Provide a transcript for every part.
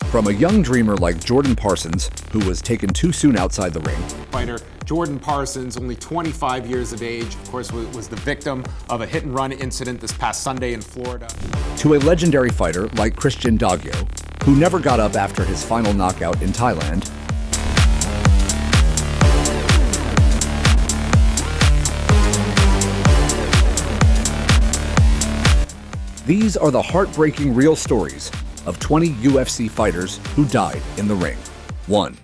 From a young dreamer like Jordan Parsons, who was taken too soon outside the ring, fighter Jordan Parsons, only 25 years of age, of course, was the victim of a hit-and-run incident this past Sunday in Florida. To a legendary fighter like Christian Daggio, who never got up after his final knockout in Thailand, these are the heartbreaking real stories of 20 UFC fighters who died in the ring. 1.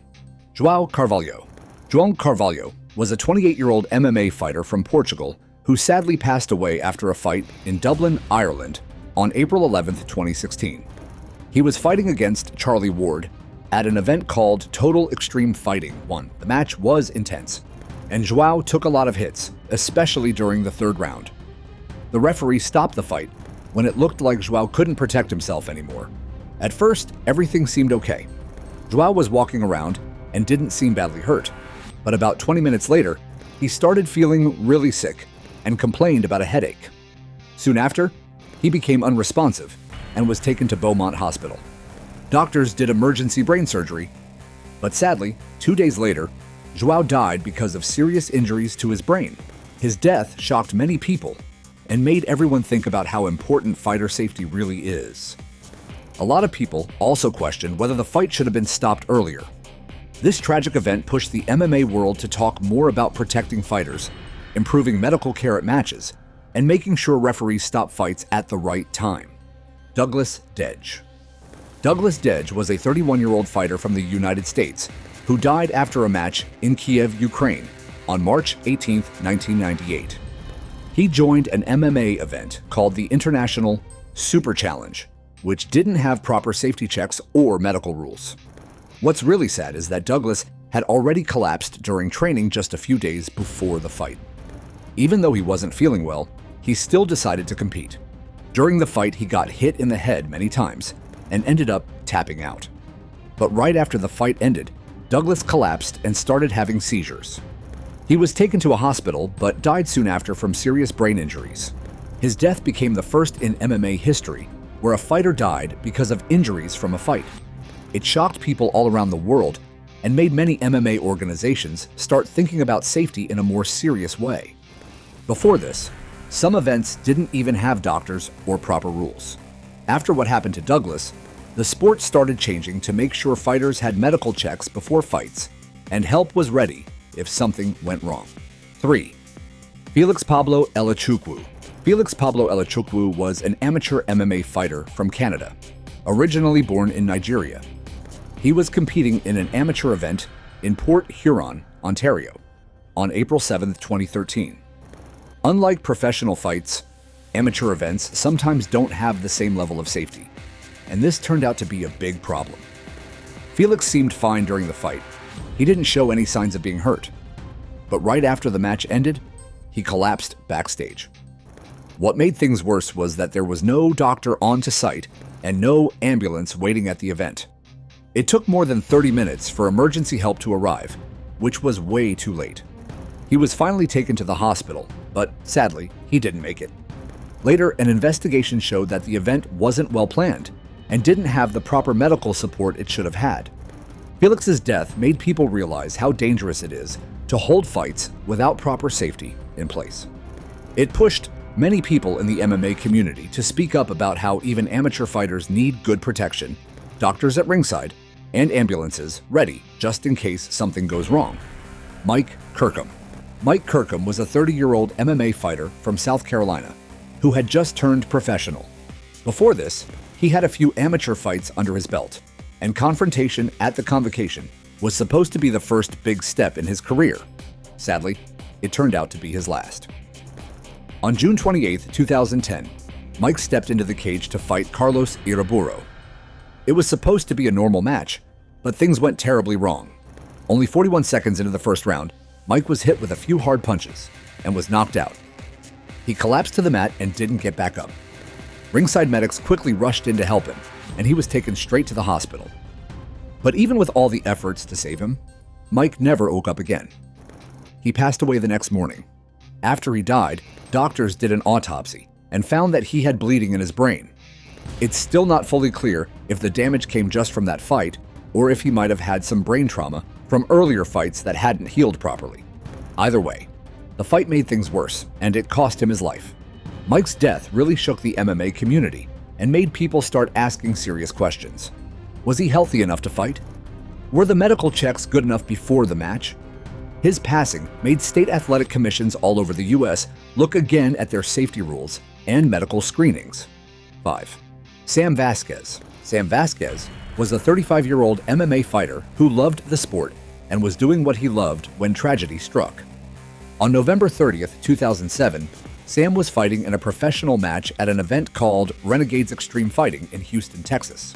João Carvalho. João Carvalho was a 28-year-old MMA fighter from Portugal who sadly passed away after a fight in Dublin, Ireland on April 11, 2016. He was fighting against Charlie Ward at an event called Total Extreme Fighting 1. The match was intense, and João took a lot of hits, especially during the third round. The referee stopped the fight when it looked like João couldn't protect himself anymore. At first, everything seemed okay. João was walking around and didn't seem badly hurt, but about 20 minutes later, he started feeling really sick and complained about a headache. Soon after, he became unresponsive and was taken to Beaumont Hospital. Doctors did emergency brain surgery, but sadly, 2 days later, João died because of serious injuries to his brain. His death shocked many people and made everyone think about how important fighter safety really is. A lot of people also questioned whether the fight should have been stopped earlier. This tragic event pushed the MMA world to talk more about protecting fighters, improving medical care at matches, and making sure referees stop fights at the right time. Douglas Dej. Douglas Dej was a 31-year-old fighter from the United States who died after a match in Kiev, Ukraine on March 18, 1998. He joined an MMA event called the International Super Challenge, which didn't have proper safety checks or medical rules. What's really sad is that Douglas had already collapsed during training just a few days before the fight. Even though he wasn't feeling well, he still decided to compete. During the fight, he got hit in the head many times and ended up tapping out. But right after the fight ended, Douglas collapsed and started having seizures. He was taken to a hospital but died soon after from serious brain injuries. His death became the first in MMA history where a fighter died because of injuries from a fight. It shocked people all around the world and made many MMA organizations start thinking about safety in a more serious way. Before this, some events didn't even have doctors or proper rules. After what happened to Douglas, the sport started changing to make sure fighters had medical checks before fights and help was ready if something went wrong. 3. Felix Pablo Elachukwu. Felix Pablo Elachukwu was an amateur MMA fighter from Canada, originally born in Nigeria. He was competing in an amateur event in Port Huron, Ontario, on April 7, 2013. Unlike professional fights, amateur events sometimes don't have the same level of safety, and this turned out to be a big problem. Felix seemed fine during the fight. He didn't show any signs of being hurt. But right after the match ended, he collapsed backstage. What made things worse was that there was no doctor on to site and no ambulance waiting at the event. It took more than 30 minutes for emergency help to arrive, which was way too late. He was finally taken to the hospital, but sadly, he didn't make it. Later, an investigation showed that the event wasn't well planned and didn't have the proper medical support it should have had. Felix's death made people realize how dangerous it is to hold fights without proper safety in place. It pushed many people in the MMA community to speak up about how even amateur fighters need good protection, doctors at ringside, and ambulances ready just in case something goes wrong. Mike Kirkham. Mike Kirkham was a 30-year-old MMA fighter from South Carolina who had just turned professional. Before this, he had a few amateur fights under his belt, and confrontation at the convocation was supposed to be the first big step in his career. Sadly, it turned out to be his last. On June 28, 2010, Mike stepped into the cage to fight Carlos Iraburo. It was supposed to be a normal match, but things went terribly wrong. Only 41 seconds into the first round, Mike was hit with a few hard punches and was knocked out. He collapsed to the mat and didn't get back up. Ringside medics quickly rushed in to help him, and he was taken straight to the hospital. But even with all the efforts to save him, Mike never woke up again. He passed away the next morning. After he died, doctors did an autopsy and found that he had bleeding in his brain. It's still not fully clear if the damage came just from that fight or if he might have had some brain trauma from earlier fights that hadn't healed properly. Either way, the fight made things worse, and it cost him his life. Mike's death really shook the MMA community and made people start asking serious questions. Was he healthy enough to fight? Were the medical checks good enough before the match? His passing made state athletic commissions all over the U.S. look again at their safety rules and medical screenings. 5. Sam Vasquez. Sam Vasquez was a 35-year-old MMA fighter who loved the sport and was doing what he loved when tragedy struck. On November 30th, 2007, Sam was fighting in a professional match at an event called Renegades Extreme Fighting in Houston, Texas.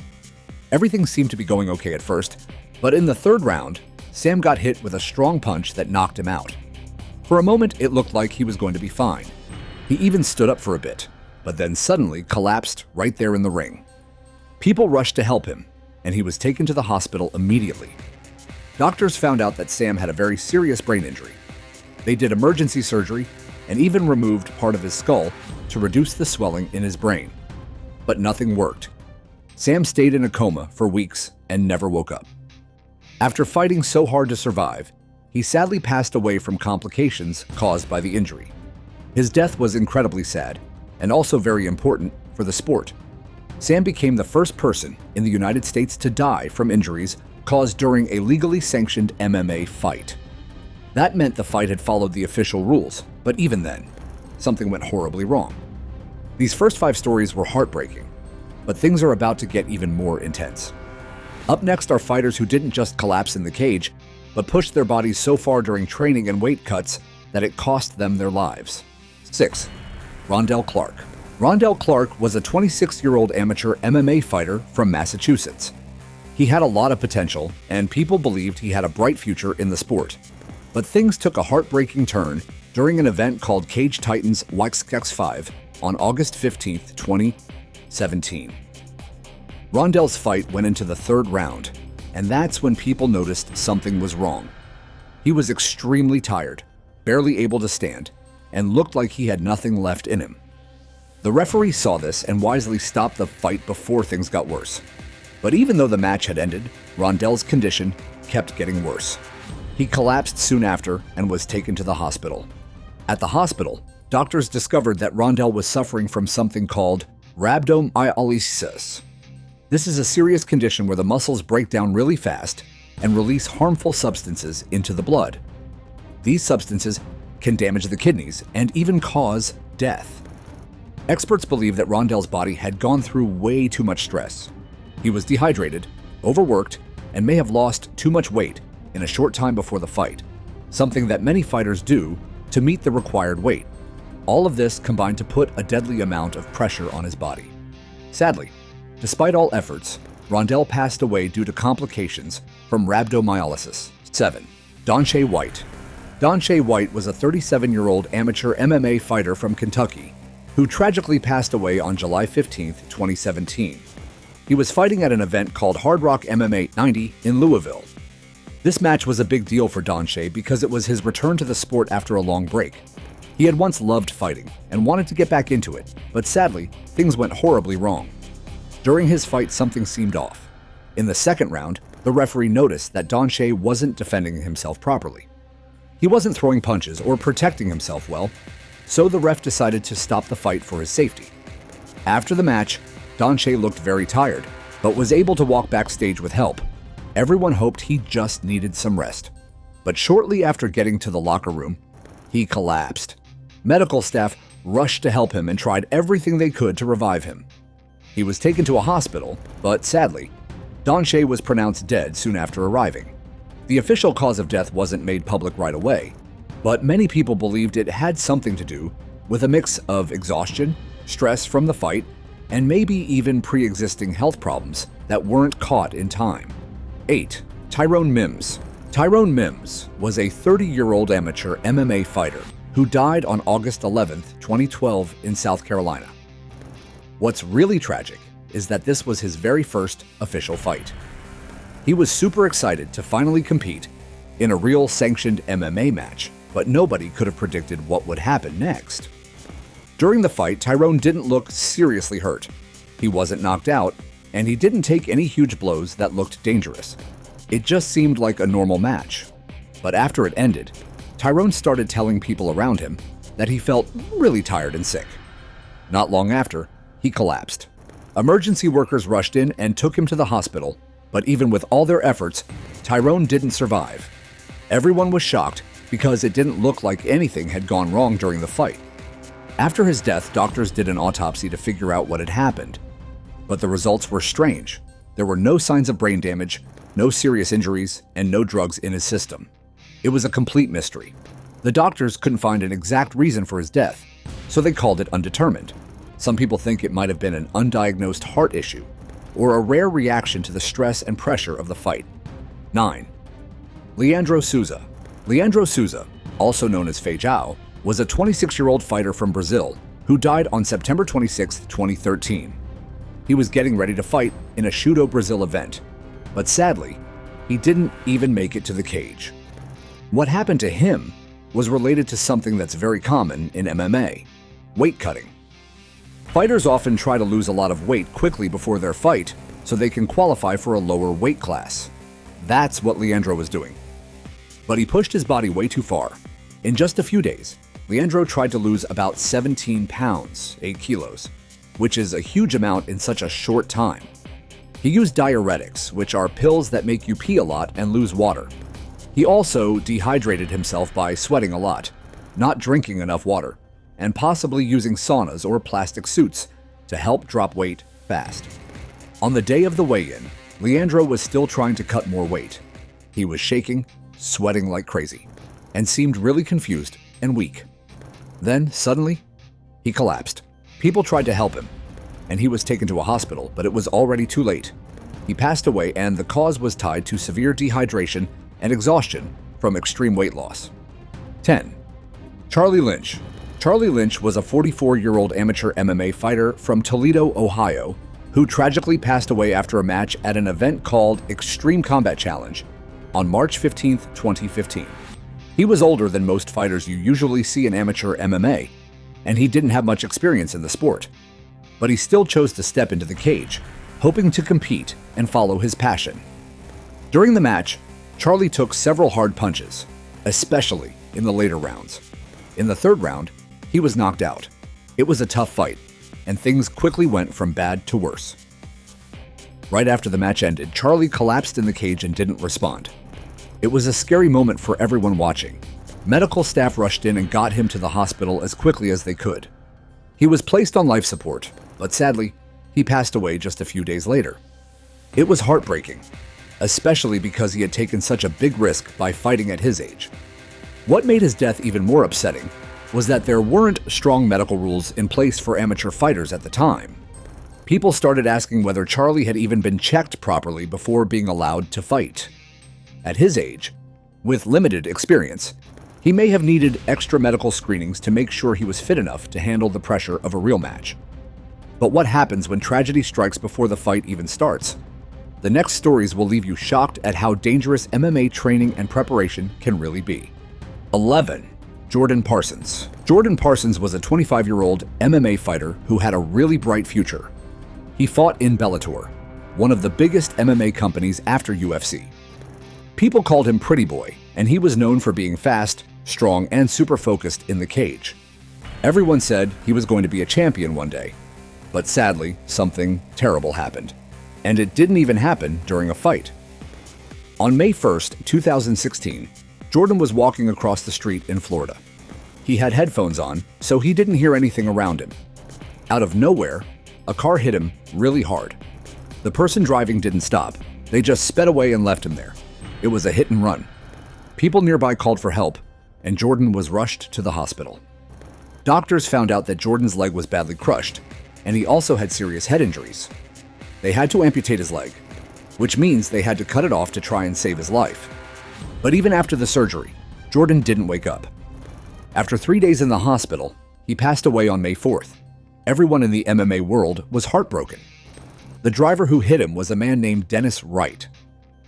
Everything seemed to be going okay at first, but in the third round, Sam got hit with a strong punch that knocked him out. For a moment, it looked like he was going to be fine. He even stood up for a bit, but then suddenly collapsed right there in the ring. People rushed to help him, and he was taken to the hospital immediately. Doctors found out that Sam had a very serious brain injury. They did emergency surgery and even removed part of his skull to reduce the swelling in his brain. But nothing worked. Sam stayed in a coma for weeks and never woke up. After fighting so hard to survive, he sadly passed away from complications caused by the injury. His death was incredibly sad and also very important for the sport. Sam became the first person in the United States to die from injuries caused during a legally sanctioned MMA fight. That meant the fight had followed the official rules, but even then, something went horribly wrong. These first 5 stories were heartbreaking, but things are about to get even more intense. Up next are fighters who didn't just collapse in the cage, but pushed their bodies so far during training and weight cuts that it cost them their lives. 6. Rondell Clark. Rondell Clark was a 26-year-old amateur MMA fighter from Massachusetts. He had a lot of potential, and people believed he had a bright future in the sport. But things took a heartbreaking turn during an event called Cage Titans YXX5 on August 15, 2017. Rondell's fight went into the 3rd round, and that's when people noticed something was wrong. He was extremely tired, barely able to stand, and looked like he had nothing left in him. The referee saw this and wisely stopped the fight before things got worse. But even though the match had ended, Rondell's condition kept getting worse. He collapsed soon after and was taken to the hospital. At the hospital, doctors discovered that Rondell was suffering from something called rhabdomyolysis. This is a serious condition where the muscles break down really fast and release harmful substances into the blood. These substances can damage the kidneys and even cause death. Experts believe that Rondell's body had gone through way too much stress. He was dehydrated, overworked, and may have lost too much weight in a short time before the fight, something that many fighters do to meet the required weight. All of this combined to put a deadly amount of pressure on his body. Sadly, despite all efforts, Rondell passed away due to complications from rhabdomyolysis. 7. Donshay White. Donshay White was a 37-year-old amateur MMA fighter from Kentucky who tragically passed away on July 15, 2017. He was fighting at an event called Hard Rock MMA 90 in Louisville. This match was a big deal for Donshay because it was his return to the sport after a long break. He had once loved fighting and wanted to get back into it, but sadly, things went horribly wrong. During his fight, something seemed off. In the 2nd round, the referee noticed that Donshay wasn't defending himself properly. He wasn't throwing punches or protecting himself well, so the ref decided to stop the fight for his safety. After the match, Donshay looked very tired, but was able to walk backstage with help. Everyone hoped he just needed some rest. But shortly after getting to the locker room, he collapsed. Medical staff rushed to help him and tried everything they could to revive him. He was taken to a hospital, but sadly, Donshay was pronounced dead soon after arriving. The official cause of death wasn't made public right away, but many people believed it had something to do with a mix of exhaustion, stress from the fight, and maybe even pre-existing health problems that weren't caught in time. 8. Tyrone Mims. Tyrone Mims was a 30-year-old amateur MMA fighter who died on August 11, 2012 in South Carolina. What's really tragic is that this was his very first official fight. He was super excited to finally compete in a real sanctioned MMA match, but nobody could have predicted what would happen next. During the fight, Tyrone didn't look seriously hurt. He wasn't knocked out, and he didn't take any huge blows that looked dangerous. It just seemed like a normal match. But after it ended, Tyrone started telling people around him that he felt really tired and sick. Not long after, he collapsed. Emergency workers rushed in and took him to the hospital, but even with all their efforts, Tyrone didn't survive. Everyone was shocked because it didn't look like anything had gone wrong during the fight. After his death, doctors did an autopsy to figure out what had happened. But the results were strange. There were no signs of brain damage, no serious injuries, and no drugs in his system. It was a complete mystery. The doctors couldn't find an exact reason for his death, so they called it undetermined. Some people think it might have been an undiagnosed heart issue, or a rare reaction to the stress and pressure of the fight. 9. Leandro Souza. Leandro Souza, also known as Feijão, was a 26-year-old fighter from Brazil who died on September 26, 2013. He was getting ready to fight in a Judo Brazil event, but sadly, he didn't even make it to the cage. What happened to him was related to something that's very common in MMA: weight cutting. Fighters often try to lose a lot of weight quickly before their fight so they can qualify for a lower weight class. That's what Leandro was doing. But he pushed his body way too far. In just a few days, Leandro tried to lose about 17 pounds, 8 kilos, which is a huge amount in such a short time. He used diuretics, which are pills that make you pee a lot and lose water. He also dehydrated himself by sweating a lot, not drinking enough water, and possibly using saunas or plastic suits to help drop weight fast. On the day of the weigh-in, Leandro was still trying to cut more weight. He was shaking, sweating like crazy, and seemed really confused and weak. Then, suddenly, he collapsed. People tried to help him, and he was taken to a hospital, but it was already too late. He passed away, and the cause was tied to severe dehydration and exhaustion from extreme weight loss. 10. Charlie Lynch. Charlie Lynch was a 44-year-old amateur MMA fighter from Toledo, Ohio, who tragically passed away after a match at an event called Extreme Combat Challenge on March 15, 2015. He was older than most fighters you usually see in amateur MMA, and he didn't have much experience in the sport. But he still chose to step into the cage, hoping to compete and follow his passion. During the match, Charlie took several hard punches, especially in the later rounds. In the third round, he was knocked out. It was a tough fight, and things quickly went from bad to worse. Right after the match ended, Charlie collapsed in the cage and didn't respond. It was a scary moment for everyone watching. Medical staff rushed in and got him to the hospital as quickly as they could. He was placed on life support, but sadly, he passed away just a few days later. It was heartbreaking, especially because he had taken such a big risk by fighting at his age. What made his death even more upsetting was that there weren't strong medical rules in place for amateur fighters at the time. People started asking whether Charlie had even been checked properly before being allowed to fight. At his age, with limited experience, he may have needed extra medical screenings to make sure he was fit enough to handle the pressure of a real match. But what happens when tragedy strikes before the fight even starts? The next stories will leave you shocked at how dangerous MMA training and preparation can really be. 11. Jordan Parsons. Jordan Parsons was a 25-year-old MMA fighter who had a really bright future. He fought in Bellator, one of the biggest MMA companies after UFC. People called him Pretty Boy, and he was known for being fast, strong, and super focused in the cage. Everyone said he was going to be a champion one day, but sadly, something terrible happened. And it didn't even happen during a fight. On May 1st, 2016, Jordan was walking across the street in Florida. He had headphones on, so he didn't hear anything around him. Out of nowhere, a car hit him really hard. The person driving didn't stop. They just sped away and left him there. It was a hit and run. People nearby called for help, and Jordan was rushed to the hospital. Doctors found out that Jordan's leg was badly crushed, and he also had serious head injuries. They had to amputate his leg, which means they had to cut it off to try and save his life. But even after the surgery, Jordan didn't wake up. After 3 days in the hospital, he passed away on May 4th. Everyone in the MMA world was heartbroken. The driver who hit him was a man named Dennis Wright.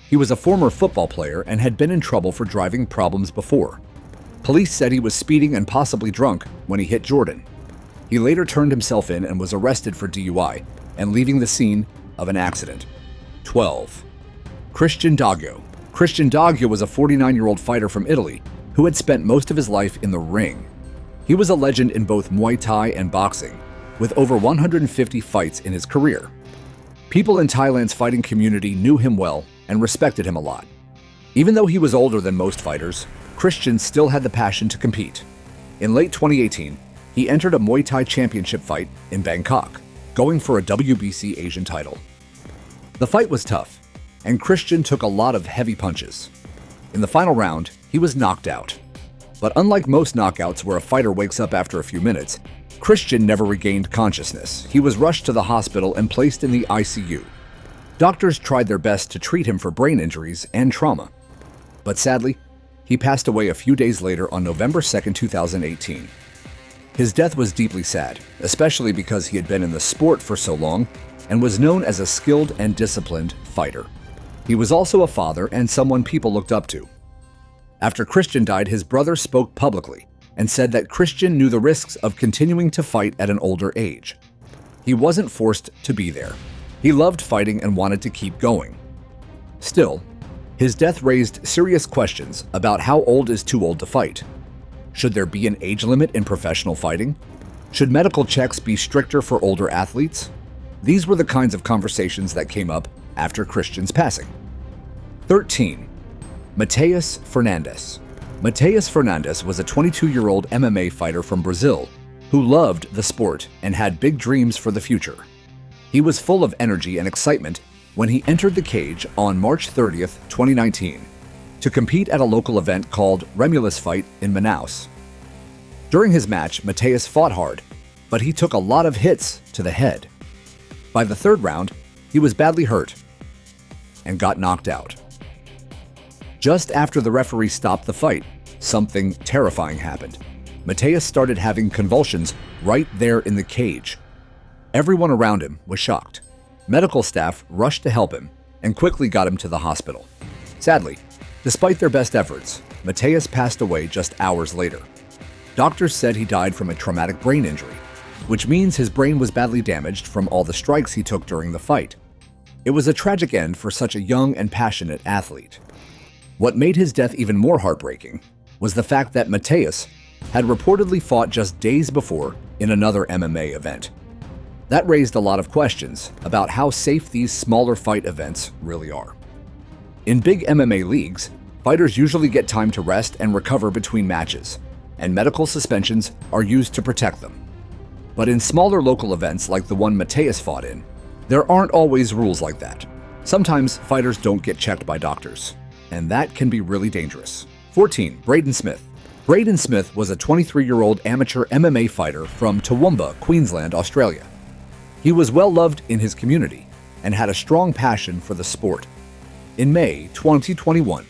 He was a former football player and had been in trouble for driving problems before. Police said he was speeding and possibly drunk when he hit Jordan. He later turned himself in and was arrested for DUI and leaving the scene of an accident. 12. Christian Daggio. Christian Daggio was a 49-year-old fighter from Italy who had spent most of his life in the ring. He was a legend in both Muay Thai and boxing, with over 150 fights in his career. People in Thailand's fighting community knew him well and respected him a lot. Even though he was older than most fighters, Christian still had the passion to compete. In late 2018, he entered a Muay Thai championship fight in Bangkok, going for a WBC Asian title. The fight was tough, and Christian took a lot of heavy punches. In the final round, he was knocked out. But unlike most knockouts where a fighter wakes up after a few minutes, Christian never regained consciousness. He was rushed to the hospital and placed in the ICU. Doctors tried their best to treat him for brain injuries and trauma. But sadly, he passed away a few days later on November 2, 2018. His death was deeply sad, especially because he had been in the sport for so long and was known as a skilled and disciplined fighter. He was also a father and someone people looked up to. After Christian died, his brother spoke publicly and said that Christian knew the risks of continuing to fight at an older age. He wasn't forced to be there. He loved fighting and wanted to keep going. Still, his death raised serious questions about how old is too old to fight. Should there be an age limit in professional fighting? Should medical checks be stricter for older athletes? These were the kinds of conversations that came up after Christian's passing. 13. Mateus Fernandes. Mateus Fernandes was a 22-year-old MMA fighter from Brazil who loved the sport and had big dreams for the future. He was full of energy and excitement when he entered the cage on March 30th, 2019, to compete at a local event called Remulus Fight in Manaus. During his match, Mateus fought hard, but he took a lot of hits to the head. By the third round, he was badly hurt and got knocked out. Just after the referee stopped the fight, something terrifying happened. Mateus started having convulsions right there in the cage. Everyone around him was shocked. Medical staff rushed to help him and quickly got him to the hospital. Sadly, despite their best efforts, Mateus passed away just hours later. Doctors said he died from a traumatic brain injury, which means his brain was badly damaged from all the strikes he took during the fight. It was a tragic end for such a young and passionate athlete. What made his death even more heartbreaking was the fact that Mateus had reportedly fought just days before in another MMA event. That raised a lot of questions about how safe these smaller fight events really are. In big MMA leagues, fighters usually get time to rest and recover between matches, and medical suspensions are used to protect them. But in smaller local events like the one Mateus fought in, there aren't always rules like that. Sometimes fighters don't get checked by doctors, and that can be really dangerous. 14. Braden Smith. Braden Smith was a 23-year-old amateur MMA fighter from Toowoomba, Queensland, Australia. He was well loved in his community and had a strong passion for the sport. In May 2021,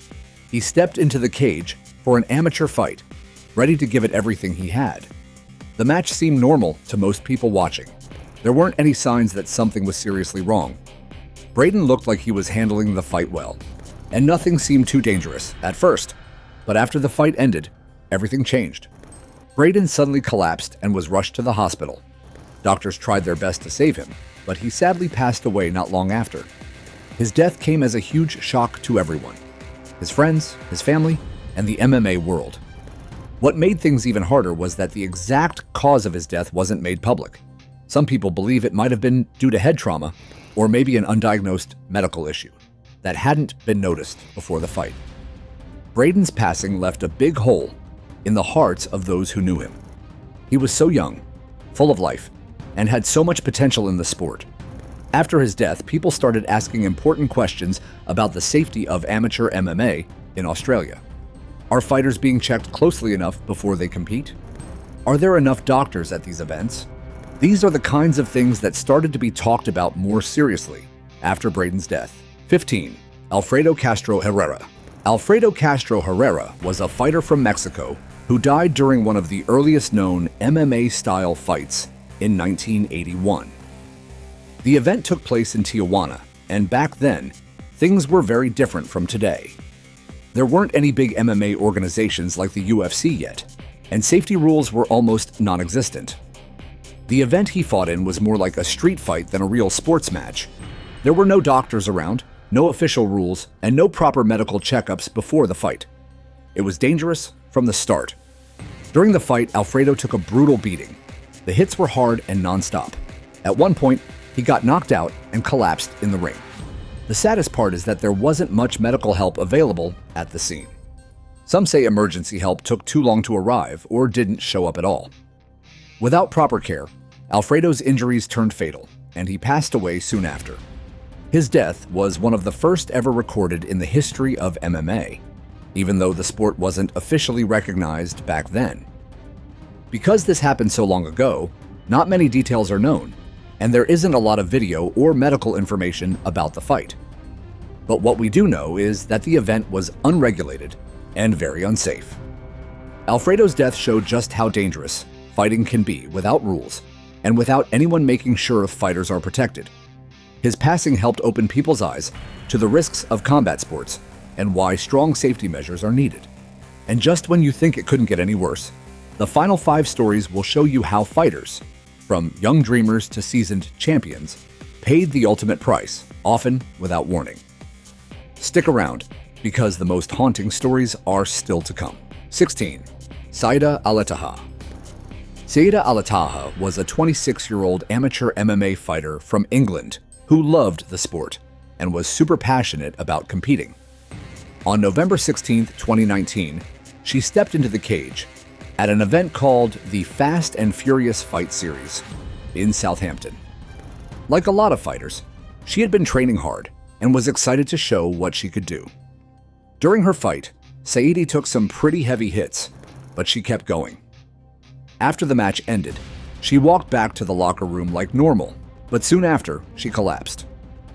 he stepped into the cage for an amateur fight, ready to give it everything he had. The match seemed normal to most people watching. There weren't any signs that something was seriously wrong. Braden looked like he was handling the fight well, and nothing seemed too dangerous at first. But after the fight ended, everything changed. Braden suddenly collapsed and was rushed to the hospital. Doctors tried their best to save him, but he sadly passed away not long after. His death came as a huge shock to everyone: his friends, his family, and the MMA world. What made things even harder was that the exact cause of his death wasn't made public. Some people believe it might have been due to head trauma or maybe an undiagnosed medical issue that hadn't been noticed before the fight. Braden's passing left a big hole in the hearts of those who knew him. He was so young, full of life, and had so much potential in the sport. After his death, people started asking important questions about the safety of amateur MMA in Australia. Are fighters being checked closely enough before they compete? Are there enough doctors at these events? These are the kinds of things that started to be talked about more seriously after Braden's death. 15. Alfredo Castro Herrera. Alfredo Castro Herrera was a fighter from Mexico who died during one of the earliest known MMA-style fights in 1981. The event took place in Tijuana, and back then, things were very different from today. There weren't any big MMA organizations like the UFC yet, and safety rules were almost non-existent. The event he fought in was more like a street fight than a real sports match. There were no doctors around, no official rules, and no proper medical checkups before the fight. It was dangerous from the start. During the fight, Alfredo took a brutal beating. The hits were hard and nonstop. At one point, he got knocked out and collapsed in the ring. The saddest part is that there wasn't much medical help available at the scene. Some say emergency help took too long to arrive or didn't show up at all. Without proper care, Alfredo's injuries turned fatal, and he passed away soon after. His death was one of the first ever recorded in the history of MMA, even though the sport wasn't officially recognized back then. Because this happened so long ago, not many details are known, and there isn't a lot of video or medical information about the fight. But what we do know is that the event was unregulated and very unsafe. Alfredo's death showed just how dangerous fighting can be without rules and without anyone making sure fighters are protected. His passing helped open people's eyes to the risks of combat sports and why strong safety measures are needed. And just when you think it couldn't get any worse, the final 5 stories will show you how fighters, from young dreamers to seasoned champions, paid the ultimate price, often without warning. Stick around, because the most haunting stories are still to come. 16. Saida Al-Taha. Saida Al-Taha was a 26-year-old amateur MMA fighter from England who loved the sport and was super passionate about competing. On November 16, 2019, she stepped into the cage at an event called the Fast and Furious Fight Series in Southampton. Like a lot of fighters, she had been training hard and was excited to show what she could do. During her fight, Saida took some pretty heavy hits, but she kept going. After the match ended, she walked back to the locker room like normal, but soon after, she collapsed.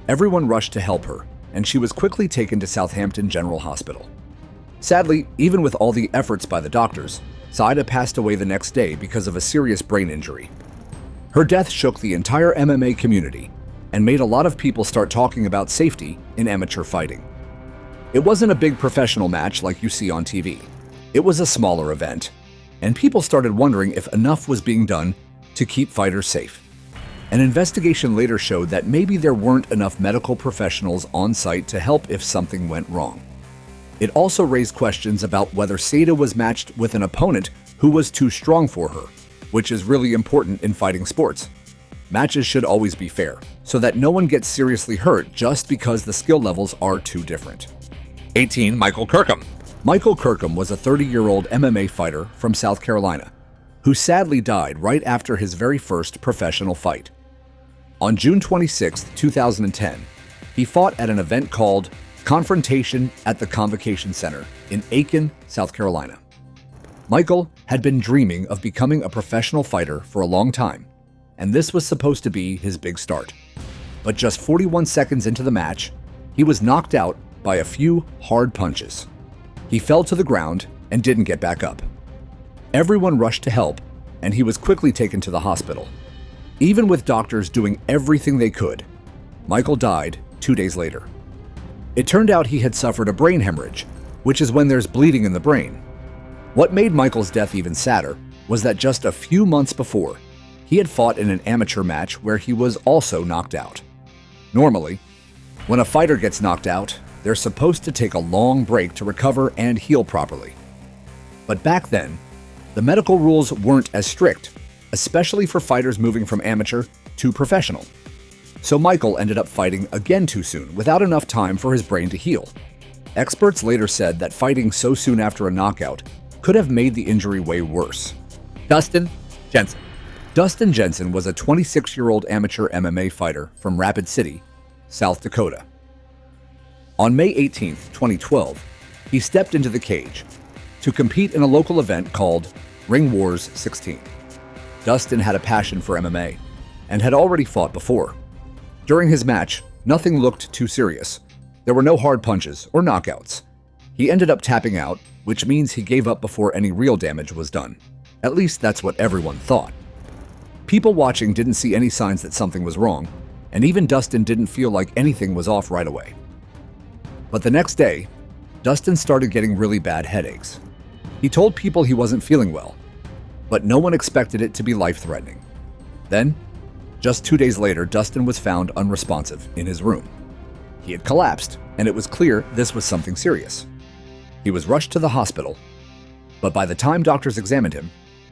Everyone rushed to help her, and she was quickly taken to Southampton General Hospital. Sadly, even with all the efforts by the doctors, Saida passed away the next day because of a serious brain injury. Her death shook the entire MMA community and made a lot of people start talking about safety in amateur fighting. It wasn't a big professional match like you see on TV. It was a smaller event, and people started wondering if enough was being done to keep fighters safe. An investigation later showed that maybe there weren't enough medical professionals on site to help if something went wrong. It also raised questions about whether Saida was matched with an opponent who was too strong for her, which is really important in fighting sports. Matches should always be fair, so that no one gets seriously hurt just because the skill levels are too different. 18. Michael Kirkham. Michael Kirkham was a 30-year-old MMA fighter from South Carolina, who sadly died right after his very first professional fight. On June 26, 2010, he fought at an event called Confrontation at the Convocation Center in Aiken, South Carolina. Michael had been dreaming of becoming a professional fighter for a long time, and this was supposed to be his big start. But just 41 seconds into the match, he was knocked out by a few hard punches. He fell to the ground and didn't get back up. Everyone rushed to help, and he was quickly taken to the hospital. Even with doctors doing everything they could, Michael died 2 days later. It turned out he had suffered a brain hemorrhage, which is when there's bleeding in the brain. What made Michael's death even sadder was that just a few months before, he had fought in an amateur match where he was also knocked out. Normally, when a fighter gets knocked out, they're supposed to take a long break to recover and heal properly. But back then, the medical rules weren't as strict, especially for fighters moving from amateur to professional. So Michael ended up fighting again too soon, without enough time for his brain to heal. Experts later said that fighting so soon after a knockout could have made the injury way worse. Dustin Jensen. Dustin Jensen was a 26-year-old amateur MMA fighter from Rapid City, South Dakota. On May 18, 2012, he stepped into the cage to compete in a local event called Ring Wars 16. Dustin had a passion for MMA and had already fought before. During his match, nothing looked too serious. There were no hard punches or knockouts. He ended up tapping out, which means he gave up before any real damage was done. At least that's what everyone thought. People watching didn't see any signs that something was wrong, and even Dustin didn't feel like anything was off right away. But the next day, Dustin started getting really bad headaches. He told people he wasn't feeling well, but no one expected it to be life-threatening. Then, just 2 days later, Dustin was found unresponsive in his room. He had collapsed, and it was clear this was something serious. He was rushed to the hospital, but by the time doctors examined him,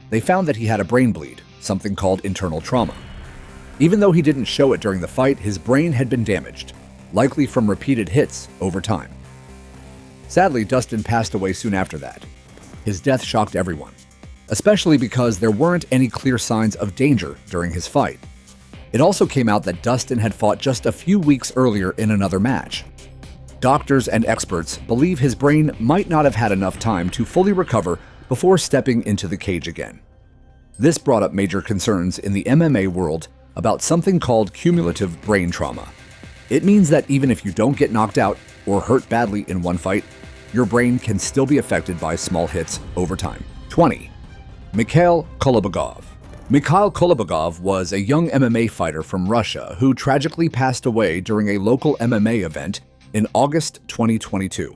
they found that he had a brain bleed, something called internal trauma. Even though he didn't show it during the fight, his brain had been damaged, likely from repeated hits over time. Sadly, Dustin passed away soon after that. His death shocked everyone, especially because there weren't any clear signs of danger during his fight. It also came out that Dustin had fought just a few weeks earlier in another match. Doctors and experts believe his brain might not have had enough time to fully recover before stepping into the cage again. This brought up major concerns in the MMA world about something called cumulative brain trauma. It means that even if you don't get knocked out or hurt badly in one fight, your brain can still be affected by small hits over time. 20. Mikhail Kolobogov. Mikhail Kolobogov was a young MMA fighter from Russia who tragically passed away during a local MMA event in August 2022.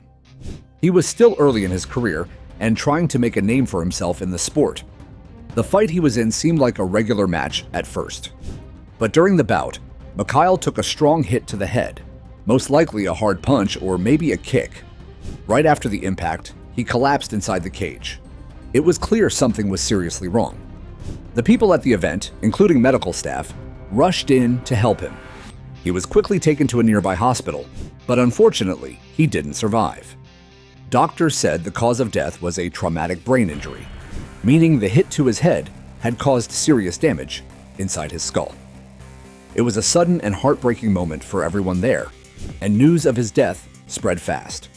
He was still early in his career and trying to make a name for himself in the sport. The fight he was in seemed like a regular match at first. But during the bout, Mikhail took a strong hit to the head, most likely a hard punch or maybe a kick. Right after the impact, he collapsed inside the cage. It was clear something was seriously wrong. The people at the event, including medical staff, rushed in to help him. He was quickly taken to a nearby hospital, but unfortunately, he didn't survive. Doctors said the cause of death was a traumatic brain injury, meaning the hit to his head had caused serious damage inside his skull. It was a sudden and heartbreaking moment for everyone there, and news of his death spread fast.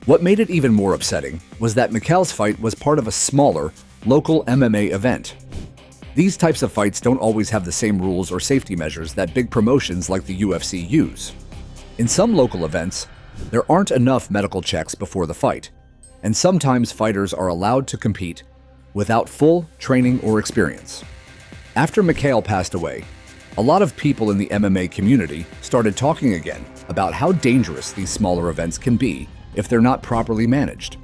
What made it even more upsetting was that Mikhail's fight was part of a smaller, local MMA event. These types of fights don't always have the same rules or safety measures that big promotions like the UFC use. In some local events, there aren't enough medical checks before the fight, and sometimes fighters are allowed to compete without full training or experience. After Mikhail passed away, a lot of people in the MMA community started talking again about how dangerous these smaller events can be if they're not properly managed.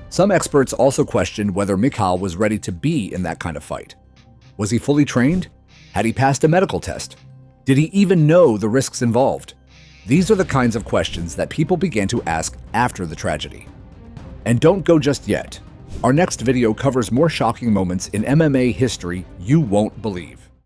Some experts also questioned whether Mikhail was ready to be in that kind of fight. Was he fully trained? Had he passed a medical test? Did he even know the risks involved? These are the kinds of questions that people began to ask after the tragedy. And don't go just yet. Our next video covers more shocking moments in MMA history you won't believe.